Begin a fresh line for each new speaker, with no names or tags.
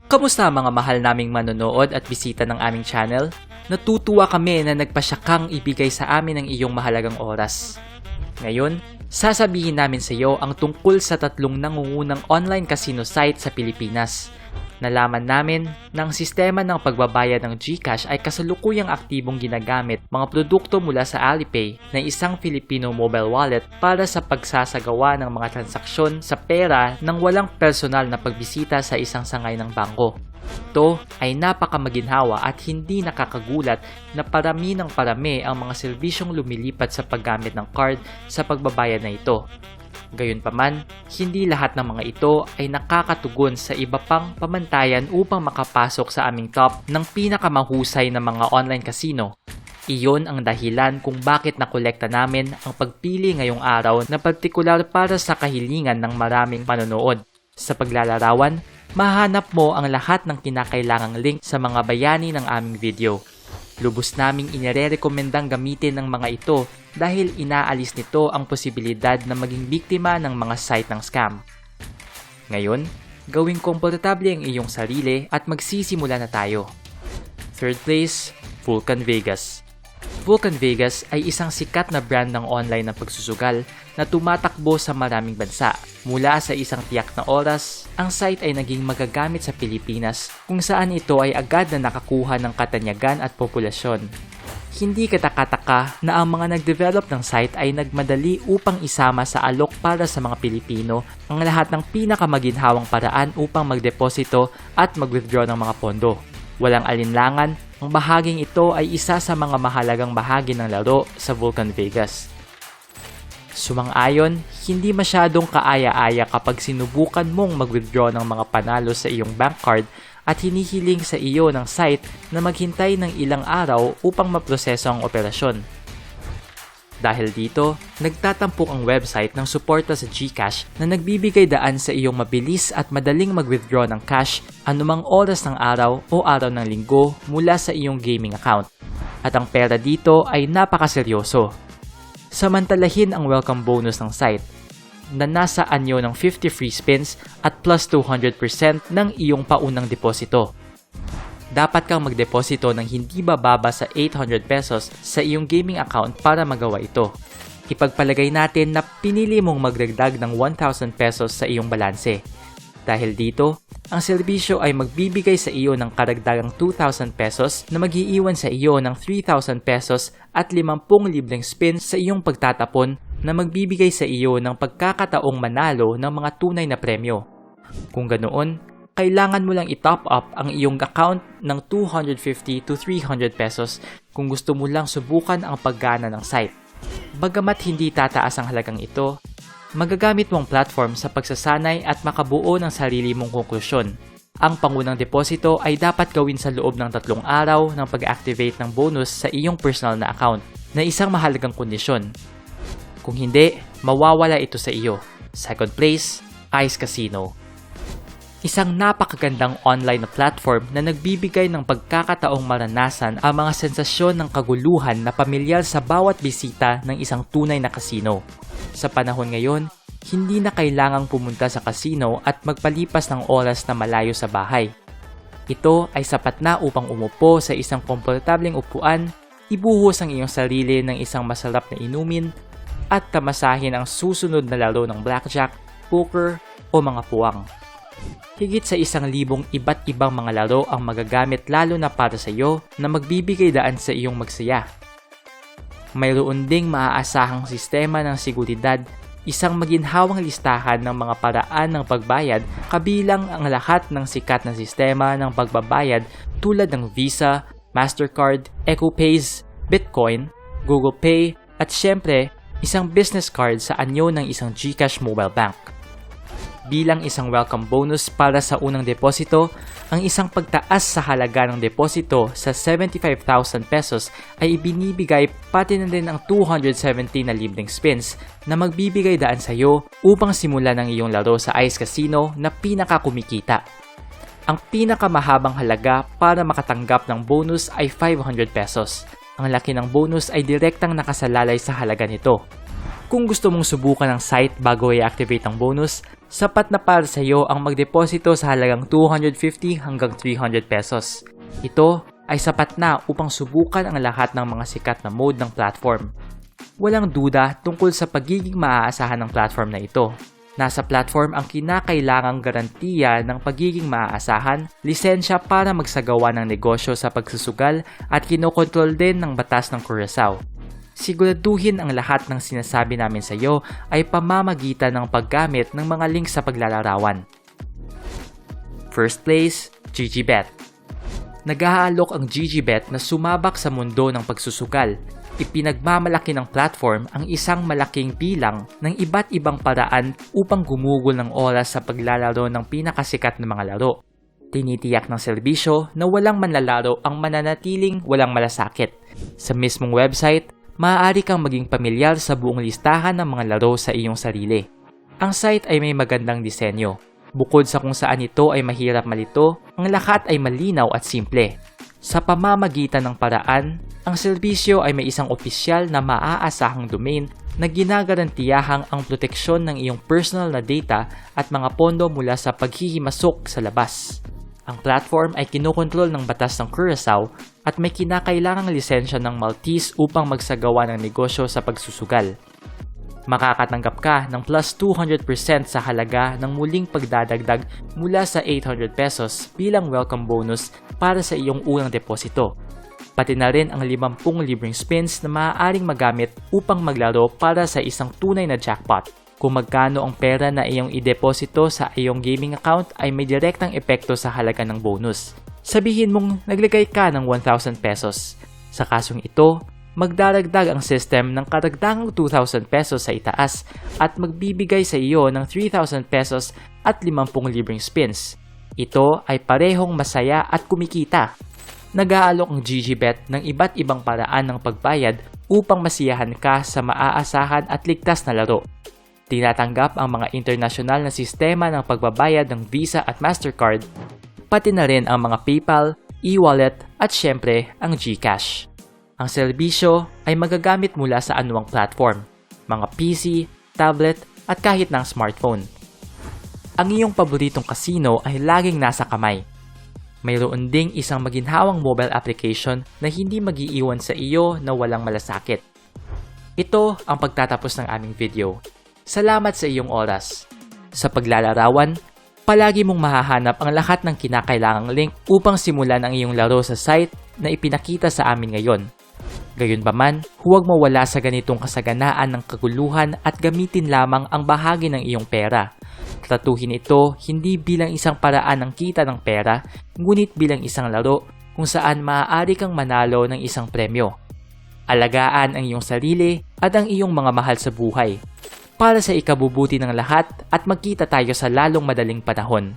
Kamusta mga mahal naming manonood at bisita ng aming channel? Natutuwa kami na nagpasya kang ibigay sa amin ang iyong mahalagang oras. Ngayon, sasabihin namin sa iyo ang tungkol sa 3 nangungunang online casino site sa Pilipinas. Nalaman namin na ang sistema ng pagbabayad ng GCash ay kasalukuyang aktibong ginagamit mga produkto mula sa Alipay na isang Filipino mobile wallet para sa pagsasagawa ng mga transaksyon sa pera nang walang personal na pagbisita sa isang sangay ng bangko. Ito ay napakamaginhawa at hindi nakakagulat na parami ng parami ang mga serbisyong lumilipat sa paggamit ng card sa pagbabayad na ito. Gayunpaman, hindi lahat ng mga ito ay nakakatugon sa iba pang pamantayan upang makapasok sa aming top ng pinakamahusay na mga online casino. Iyon ang dahilan kung bakit nakolekta namin ang pagpili ngayong araw na partikular para sa kahilingan ng maraming manonood. Sa paglalarawan, mahanap mo ang lahat ng kinakailangang link sa mga bayani ng aming video. Lubos naming inirekomendang gamitin ng mga ito dahil inaalis nito ang posibilidad na maging biktima ng mga site ng scam. Ngayon, gawing komportable ang iyong sarili at magsisimula na tayo. Third place, Vulcan Vegas. Vulcan Vegas ay isang sikat na brand ng online na pagsusugal na tumatakbo sa maraming bansa. Mula sa isang tiyak na oras, ang site ay naging magagamit sa Pilipinas kung saan ito ay agad na nakakuha ng katanyagan at populasyon. Hindi katakataka na ang mga nag-develop ng site ay nagmadali upang isama sa alok para sa mga Pilipino ang lahat ng pinakamaginhawang paraan upang magdeposito at mag-withdraw ng mga pondo. Walang alinlangan, ang bahaging ito ay isa sa mga mahalagang bahagi ng laro sa Vulcan Vegas. Sumang-ayon, hindi masyadong kaaya-aya kapag sinubukan mong mag-withdraw ng mga panalo sa iyong bank card at hinihiling sa iyo ng site na maghintay ng ilang araw upang maproseso ang operasyon. Dahil dito, nagtatampok ang website ng suporta sa GCash na nagbibigay daan sa iyong mabilis at madaling mag-withdraw ng cash anumang oras ng araw o araw ng linggo mula sa iyong gaming account. At ang pera dito ay napakaseryoso. Samantalahin ang welcome bonus ng site na nasa anyo ng 50 free spins at plus 200% ng iyong paunang deposito. Dapat kang magdeposito ng hindi bababa sa 800 pesos sa iyong gaming account para magawa ito. Ipagpalagay natin na pinili mong magdagdag ng 1,000 pesos sa iyong balanse. Dahil dito, ang serbisyo ay magbibigay sa iyo ng karagdagang 2,000 pesos na mag-iiwan sa iyo ng 3,000 pesos at 50 libreng spins sa iyong pagtatapon na magbibigay sa iyo ng pagkakataong manalo ng mga tunay na premyo. Kung ganoon, kailangan mo lang i-top up ang iyong account ng 250 to 300 pesos kung gusto mo lang subukan ang paggana ng site. Bagamat hindi tataas ang halagang ito, magagamit mong platform sa pagsasanay at makabuo ng sarili mong konklusyon. Ang pangunang deposito ay dapat gawin sa loob ng 3 araw ng pag-activate ng bonus sa iyong personal na account na isang mahalagang kondisyon. Kung hindi, mawawala ito sa iyo. Second place, Ice Casino. Isang napakagandang online na platform na nagbibigay ng pagkakataong maranasan ang mga sensasyon ng kaguluhan na pamilyar sa bawat bisita ng isang tunay na casino. Sa panahon ngayon, hindi na kailangang pumunta sa casino at magpalipas ng oras na malayo sa bahay. Ito ay sapat na upang umupo sa isang komportableng upuan, ibuhos ang iyong sarili ng isang masarap na inumin, at tamasahin ang susunod na laro ng blackjack, poker o mga puwang. Higit sa 1,000 iba't ibang mga laro ang magagamit lalo na para sa iyo na magbibigay daan sa iyong magsaya. Mayroon ding maaasahang sistema ng seguridad, isang maginhawang listahan ng mga paraan ng pagbayad kabilang ang lahat ng sikat na sistema ng pagbabayad tulad ng Visa, Mastercard, EcoPays, Bitcoin, Google Pay at syempre isang business card sa anyo ng isang GCash mobile bank. Bilang isang welcome bonus para sa unang deposito, ang isang pagtaas sa halaga ng deposito sa 75,000 pesos ay ibinibigay pati na din ang 270 na libreng spins na magbibigay daan sa iyo upang simulan ang iyong laro sa Ice Casino na pinakakumikita. Ang pinakamahabang halaga para makatanggap ng bonus ay 500 pesos. Ang laki ng bonus ay direktang nakasalalay sa halaga nito. Kung gusto mong subukan ang site bago i-activate ang bonus, sapat na para sa iyo ang magdeposito sa halagang 250 hanggang 300 pesos. Ito ay sapat na upang subukan ang lahat ng mga sikat na mode ng platform. Walang duda tungkol sa pagiging maaasahan ng platform na ito. Nasa platform ang kinakailangang garantiya ng pagiging maaasahan, lisensya para magsagawa ng negosyo sa pagsusugal at kinokontrol din ng batas ng Curaçao. Siguraduhin ang lahat ng sinasabi namin sa iyo ay pamamagitan ng paggamit ng mga link sa paglalarawan. First place, GGBet. Nag-aalok ang GGBet na sumabak sa mundo ng pagsusugal. Ipinagmamalaki ng platform ang isang malaking bilang ng iba't ibang paraan upang gumugol ng oras sa paglalaro ng pinakasikat na mga laro. Tinitiyak ng serbisyo na walang manlalaro ang mananatiling walang malasakit. Sa mismong website, maaari kang maging pamilyar sa buong listahan ng mga laro sa iyong sarili. Ang site ay may magandang disenyo. Bukod sa kung saan ito ay mahirap malito, ang lahat ay malinaw at simple. Sa pamamagitan ng paraan, ang serbisyo ay may isang opisyal na maaasahang domain na ginagarantiyahan ang proteksyon ng iyong personal na data at mga pondo mula sa paghihimasok sa labas. Ang platform ay kinokontrol ng batas ng Curaçao at may kinakailangang lisensya ng Maltese upang magsagawa ng negosyo sa pagsusugal. Makakatanggap ka ng plus 200% sa halaga ng muling pagdadagdag mula sa 800 pesos bilang welcome bonus para sa iyong unang deposito. Pati na rin ang 50 libreng spins na maaaring magamit upang maglaro para sa isang tunay na jackpot. Kung magkano ang pera na iyong ideposito sa iyong gaming account ay may direktang epekto sa halaga ng bonus. Sabihin mong naglagay ka ng 1,000 pesos. Sa kasong ito, magdaragdag ang system ng karagdagang 2,000 pesos sa itaas at magbibigay sa iyo ng 3,000 pesos at 50 libreng spins. Ito ay parehong masaya at kumikita. Nag-aalok ang GGBet ng iba't ibang paraan ng pagbayad upang masiyahan ka sa maaasahan at ligtas na laro. Tinatanggap ang mga internasyonal na sistema ng pagbabayad ng Visa at Mastercard, pati na rin ang mga PayPal, e-wallet at syempre ang GCash. Ang serbisyo ay magagamit mula sa anumang platform, mga PC, tablet at kahit ng smartphone. Ang iyong paboritong casino ay laging nasa kamay. Mayroon ding isang maginhawang mobile application na hindi mag-iiwan sa iyo na walang malasakit. Ito ang pagtatapos ng aming video. Salamat sa iyong oras. Sa paglalarawan, palagi mong mahahanap ang lahat ng kinakailangang link upang simulan ang iyong laro sa site na ipinakita sa amin ngayon. Gayunpaman, huwag mawala sa ganitong kasaganaan ng kaguluhan at gamitin lamang ang bahagi ng iyong pera. Tratuhin ito hindi bilang isang paraan ng kita ng pera, ngunit bilang isang laro kung saan maaari kang manalo ng isang premyo. Alagaan ang iyong sarili at ang iyong mga mahal sa buhay para sa ikabubuti ng lahat at magkita tayo sa lalong madaling panahon.